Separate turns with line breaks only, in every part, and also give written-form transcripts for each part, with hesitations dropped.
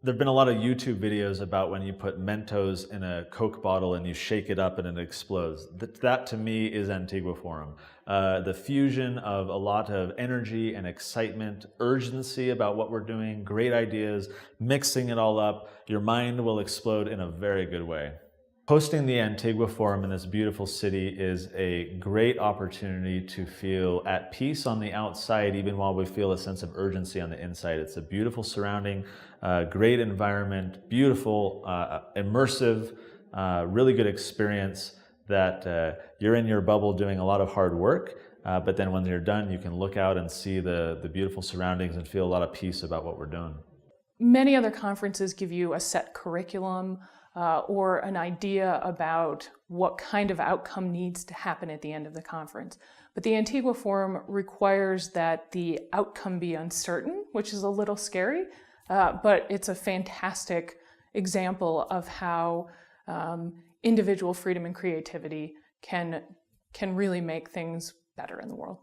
There've been a lot of YouTube videos about when you put Mentos in a Coke bottle and you shake it up and it explodes. That to me is Antigua Forum. The fusion of a lot of energy and excitement, urgency about what we're doing, great ideas, mixing it all up, your mind will explode in a very good way. Hosting the Antigua Forum in this beautiful city is a great opportunity to feel at peace on the outside, even while we feel a sense of urgency on the inside. It's a beautiful surrounding, great environment, beautiful, immersive, really good experience that you're in your bubble doing a lot of hard work, but then when you're done, you can look out and see the beautiful surroundings and feel a lot of peace about what we're doing.
Many other conferences give you a set curriculum, or an idea about what kind of outcome needs to happen at the end of the conference. But the Antigua Forum requires that the outcome be uncertain, which is a little scary, but it's a fantastic example of how individual freedom and creativity can really make things better in the world.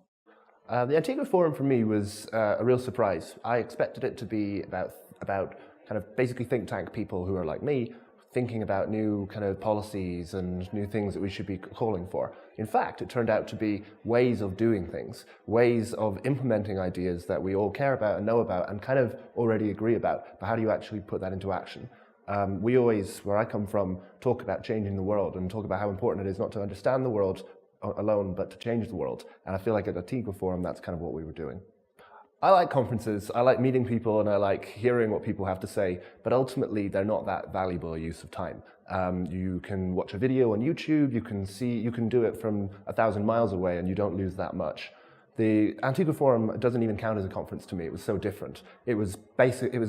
The Antigua Forum for me was a real surprise. I expected it to be about kind of basically think tank people who are like me, thinking about new kind of policies and new things that we should be calling for. In fact, it turned out to be ways of doing things, ways of implementing ideas that we all care about and know about and kind of already agree about, but how do you actually put that into action? We always, where I come from, talk about changing the world and talk about how important it is not to understand the world alone, but to change the world. And I feel like at the Antigua Forum, that's kind of what we were doing. I like conferences, I like meeting people, and I like hearing what people have to say, but ultimately they're not that valuable a use of time. You can watch a video on YouTube, you can do it from 1,000 miles away and you don't lose that much. The Antigua Forum doesn't even count as a conference to me. It was so different. It was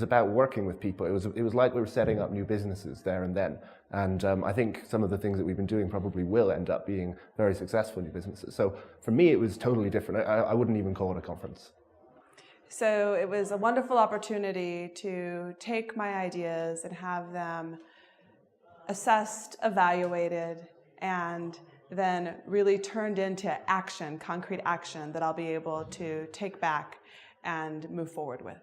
about working with people. It was like we were setting up new businesses there and then. And I think some of the things that we've been doing probably will end up being very successful new businesses. So for me, it was totally different. I wouldn't even call it a conference.
So it was a wonderful opportunity to take my ideas and have them assessed, evaluated, and then really turned into action, concrete action that I'll be able to take back and move forward with.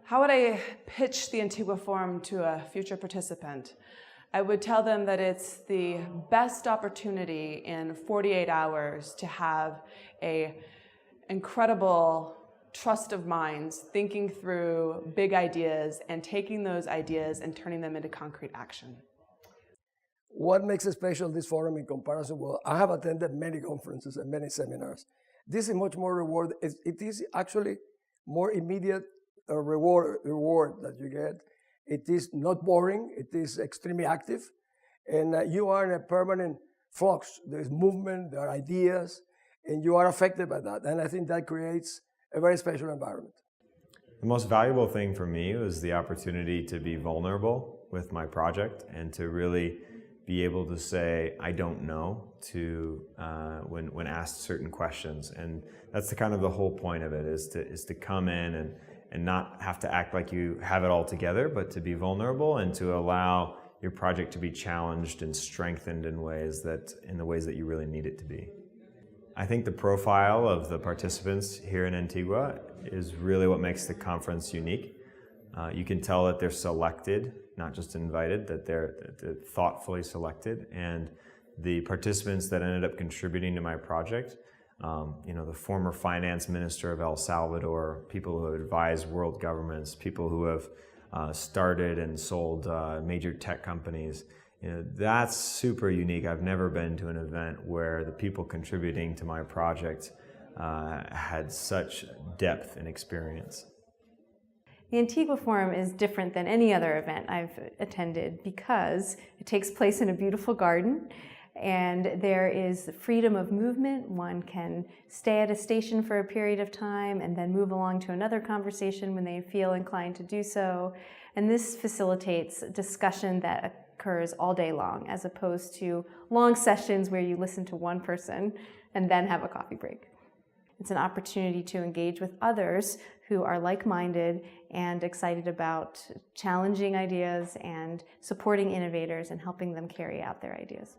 How would I pitch the Antigua Forum to a future participant? I would tell them that it's the best opportunity in 48 hours to have an incredible trust of minds, thinking through big ideas and taking those ideas and turning them into concrete action.
What makes it special, this forum, in comparison? Well, I have attended many conferences and many seminars. This is much more reward. It is actually more immediate reward that you get. It is not boring. It is extremely active. And you are in a permanent flux. There's movement, there are ideas, and you are affected by that. And I think that creates a very special environment.
The most valuable thing for me was the opportunity to be vulnerable with my project and to really be able to say, I don't know, to when asked certain questions. And that's the whole point of it, is to come in and not have to act like you have it all together, but to be vulnerable and to allow your project to be challenged and strengthened in the ways that you really need it to be. I think the profile of the participants here in Antigua is really what makes the conference unique. You can tell that they're selected, not just invited, that they're thoughtfully selected. And the participants that ended up contributing to my project, the former finance minister of El Salvador, people who have advised world governments, people who have started and sold major tech companies. That's super unique. I've never been to an event where the people contributing to my project had such depth and experience.
The Antigua Forum is different than any other event I've attended because it takes place in a beautiful garden and there is freedom of movement. One can stay at a station for a period of time and then move along to another conversation when they feel inclined to do so. And this facilitates discussion that occurs all day long, as opposed to long sessions where you listen to one person and then have a coffee break. It's an opportunity to engage with others who are like-minded and excited about challenging ideas and supporting innovators and helping them carry out their ideas.